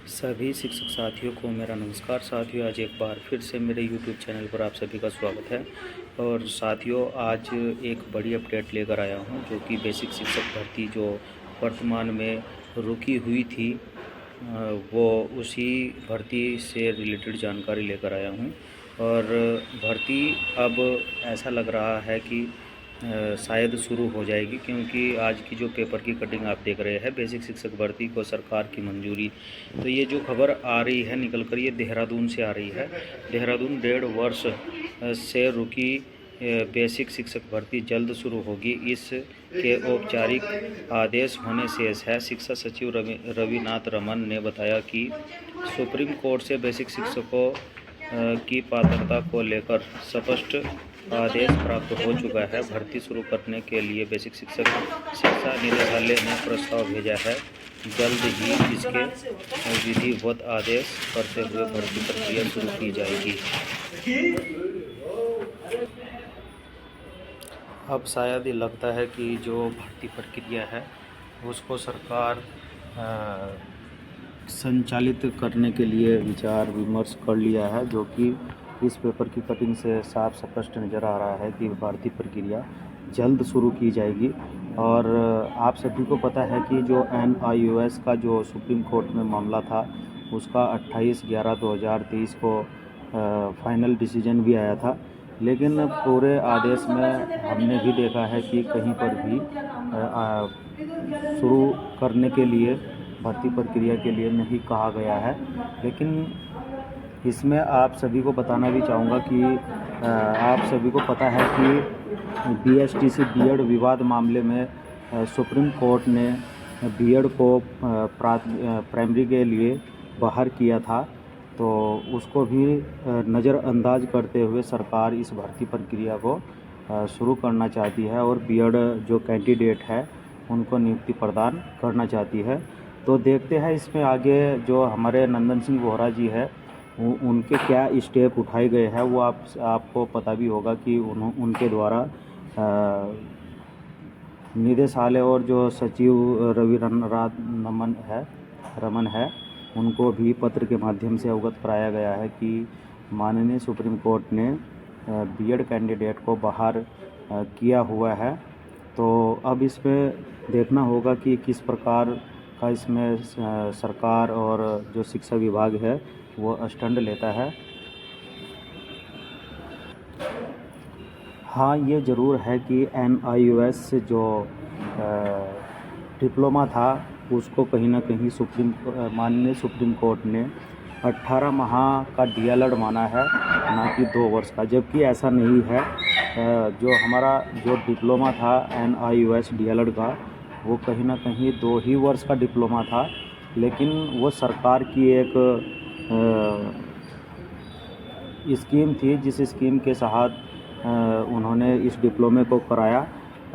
सभी शिक्षक साथियों को मेरा नमस्कार। साथियों, आज एक बार फिर से मेरे YouTube चैनल पर आप सभी का स्वागत है। और साथियों, आज एक बड़ी अपडेट लेकर आया हूं, जो कि बेसिक शिक्षक भर्ती जो वर्तमान में रुकी हुई थी, वो उसी भर्ती से रिलेटेड जानकारी लेकर आया हूं। और भर्ती अब ऐसा लग रहा है कि शायद शुरू हो जाएगी, क्योंकि आज की जो पेपर की कटिंग आप देख रहे हैं, बेसिक शिक्षक भर्ती को सरकार की मंजूरी। तो ये जो खबर आ रही है निकल कर, ये देहरादून से आ रही है। देहरादून 1.5 वर्ष से रुकी बेसिक शिक्षक भर्ती जल्द शुरू होगी। इसके औपचारिक आदेश होने शेष है। शिक्षा सचिव रविनाथ रमन ने बताया कि सुप्रीम कोर्ट से बेसिक शिक्षकों की पात्रता को लेकर स्पष्ट आदेश प्राप्त हो चुका है। भर्ती शुरू करने के लिए बेसिक शिक्षक शिक्षा निदेशालय ने प्रस्ताव भेजा है। जल्द ही इसके विधिवत आदेश करते हुए भर्ती प्रक्रिया शुरू की जाएगी। अब शायद ये लगता है कि जो भर्ती प्रक्रिया है उसको सरकार संचालित करने के लिए विचार विमर्श कर लिया है, जो कि इस पेपर की कटिंग से साफ स्पष्ट नज़र आ रहा है कि भर्ती प्रक्रिया जल्द शुरू की जाएगी। और आप सभी को पता है कि जो NIOS का जो सुप्रीम कोर्ट में मामला था, उसका 28/11/2023 को फाइनल डिसीजन भी आया था। लेकिन पूरे आदेश में हमने भी देखा है कि कहीं पर भी शुरू करने के लिए भर्ती प्रक्रिया के लिए नहीं कहा गया है। लेकिन इसमें आप सभी को बताना भी चाहूँगा कि आप सभी को पता है कि BSTC बीएड विवाद मामले में सुप्रीम कोर्ट ने बीएड को प्राइमरी के लिए बाहर किया था। तो उसको भी नज़रअंदाज करते हुए सरकार इस भर्ती प्रक्रिया को शुरू करना चाहती है और बीएड जो कैंडिडेट है उनको नियुक्ति प्रदान करना चाहती है। तो देखते हैं इसमें आगे जो हमारे नंदन सिंह बोहरा जी है उनके क्या स्टेप उठाए गए हैं। वो आपको पता भी होगा कि उनके द्वारा निदेशालय और जो सचिव रमन है उनको भी पत्र के माध्यम से अवगत कराया गया है कि माननीय सुप्रीम कोर्ट ने बीएड कैंडिडेट को बाहर किया हुआ है। तो अब इसमें देखना होगा कि किस प्रकार का इसमें सरकार और जो शिक्षा विभाग है वो स्टैंड लेता है। हाँ, ये ज़रूर है कि NIOS जो डिप्लोमा था उसको कहीं ना कहीं माननीय सुप्रीम कोर्ट ने 18 माह का DLED माना है, ना कि 2 वर्ष का। जबकि ऐसा नहीं है। जो हमारा जो डिप्लोमा था NIOS DLED का, वो कहीं ना कहीं 2 ही वर्ष का डिप्लोमा था। लेकिन वो सरकार की एक स्कीम थी, जिस स्कीम के तहत उन्होंने इस डिप्लोमे को कराया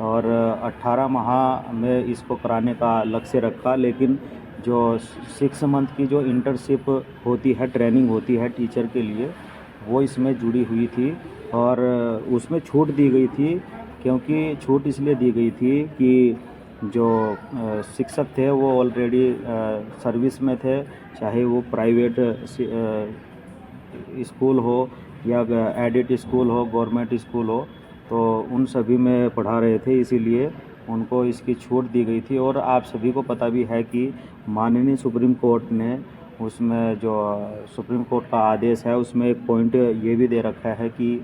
और 18 माह में इसको कराने का लक्ष्य रखा। लेकिन जो 6 मंथ की जो इंटर्नशिप होती है, ट्रेनिंग होती है टीचर के लिए, वो इसमें जुड़ी हुई थी और उसमें छूट दी गई थी। क्योंकि छूट इसलिए दी गई थी कि जो शिक्षक थे वो ऑलरेडी सर्विस में थे, चाहे वो प्राइवेट स्कूल हो या एडिट स्कूल हो, गवर्नमेंट स्कूल हो, तो उन सभी में पढ़ा रहे थे, इसीलिए उनको इसकी छूट दी गई थी। और आप सभी को पता भी है कि माननीय सुप्रीम कोर्ट ने उसमें जो सुप्रीम कोर्ट का आदेश है उसमें एक पॉइंट ये भी दे रखा है कि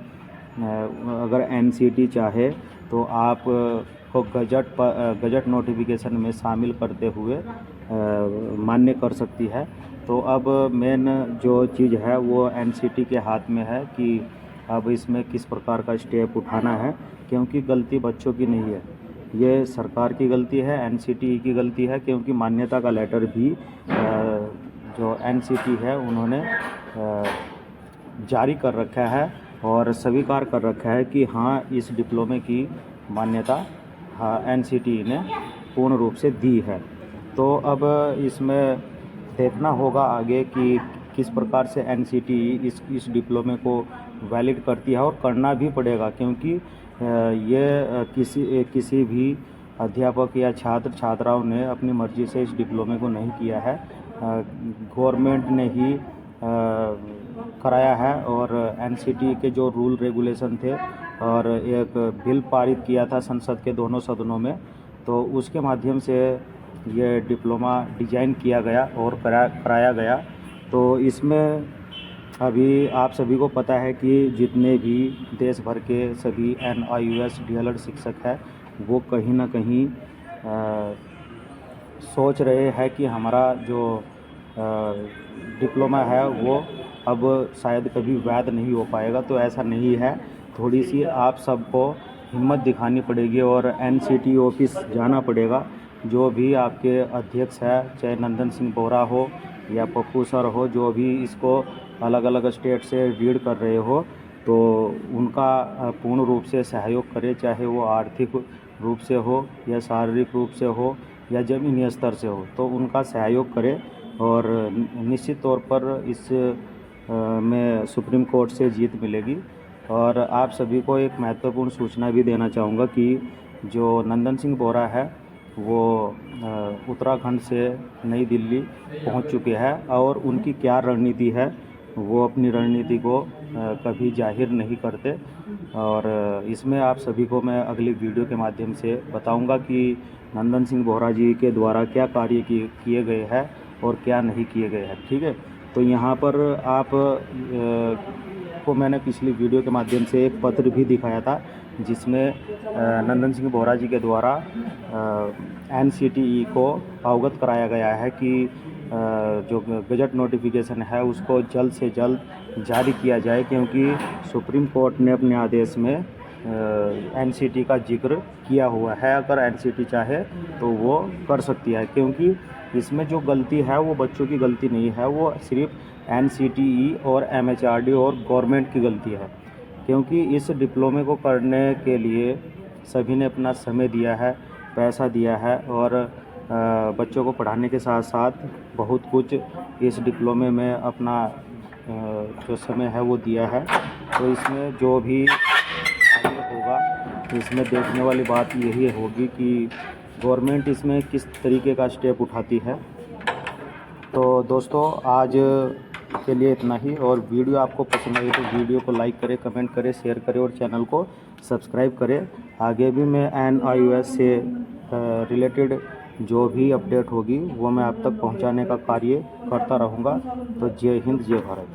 अगर NCT चाहे तो आप को गजट नोटिफिकेशन में शामिल करते हुए मान्य कर सकती है। तो अब मेन जो चीज़ है वो NCT के हाथ में है कि अब इसमें किस प्रकार का स्टेप उठाना है, क्योंकि गलती बच्चों की नहीं है, ये सरकार की गलती है, NCT की गलती है। क्योंकि मान्यता का लेटर भी जो NCT है उन्होंने जारी कर रखा है और स्वीकार कर रखा है कि हाँ, इस डिप्लोमे की मान्यता NCT ने पूर्ण रूप से दी है। तो अब इसमें देखना होगा आगे कि किस प्रकार से NCT इस डिप्लोमे को वैलिड करती है, और करना भी पड़ेगा। क्योंकि ये किसी भी अध्यापक या छात्र छात्राओं ने अपनी मर्ज़ी से इस डिप्लोमे को नहीं किया है। गवर्नमेंट ने ही कराया है और एनसीटी के जो रूल रेगुलेशन थे और एक बिल पारित किया था संसद के दोनों सदनों में, तो उसके माध्यम से ये डिप्लोमा डिज़ाइन किया गया और कराया गया। तो इसमें अभी आप सभी को पता है कि जितने भी देश भर के सभी NIOS DLED शिक्षक हैं वो कहीं ना कहीं सोच रहे हैं कि हमारा जो डिप्लोमा है वो अब शायद कभी वैध नहीं हो पाएगा। तो ऐसा नहीं है, थोड़ी सी आप सबको हिम्मत दिखानी पड़ेगी और NCT ऑफिस जाना पड़ेगा। जो भी आपके अध्यक्ष है, चाहे नंदन सिंह बोरा हो या पप्पू सर हो, जो भी इसको अलग अलग स्टेट से रीड कर रहे हो, तो उनका पूर्ण रूप से सहयोग करें, चाहे वो आर्थिक रूप से हो या शारीरिक रूप से हो या ज़मीनी स्तर से हो, तो उनका सहयोग करें। और निश्चित तौर पर इस में सुप्रीम कोर्ट से जीत मिलेगी। और आप सभी को एक महत्वपूर्ण सूचना भी देना चाहूँगा कि जो नंदन सिंह बोरा है वो उत्तराखंड से नई दिल्ली पहुंच चुके हैं और उनकी क्या रणनीति है वो अपनी रणनीति को कभी जाहिर नहीं करते। और इसमें आप सभी को मैं अगली वीडियो के माध्यम से बताऊंगा कि नंदन सिंह बोरा जी के द्वारा क्या कार्य किए गए हैं और क्या नहीं किए गए हैं। ठीक है, तो यहाँ पर आप को मैंने पिछली वीडियो के माध्यम से एक पत्र भी दिखाया था जिसमें नंदन सिंह बोरा जी के द्वारा NCTE को अवगत कराया गया है कि जो गजट नोटिफिकेशन है उसको जल्द से जल्द जारी किया जाए, क्योंकि सुप्रीम कोर्ट ने अपने आदेश में NCT का जिक्र किया हुआ है। अगर NCT चाहे तो वो कर सकती है, क्योंकि इसमें जो गलती है वो बच्चों की गलती नहीं है, वो सिर्फ NCTE और MHRD और गवर्नमेंट की गलती है। क्योंकि इस डिप्लोमे को करने के लिए सभी ने अपना समय दिया है, पैसा दिया है और बच्चों को पढ़ाने के साथ साथ बहुत कुछ इस डिप्लोमे में अपना जो समय है वो दिया है। तो इसमें जो भी आगे होगा, इसमें देखने वाली बात यही होगी कि गवर्नमेंट इसमें किस तरीके का स्टेप उठाती है। तो दोस्तों आज के लिए इतना ही, और वीडियो आपको पसंद आई तो वीडियो को लाइक करें, कमेंट करें, शेयर करें और चैनल को सब्सक्राइब करें। आगे भी मैं NIOS से रिलेटेड जो भी अपडेट होगी वो मैं आप तक पहुंचाने का कार्य करता रहूंगा। तो जय हिंद, जय भारत।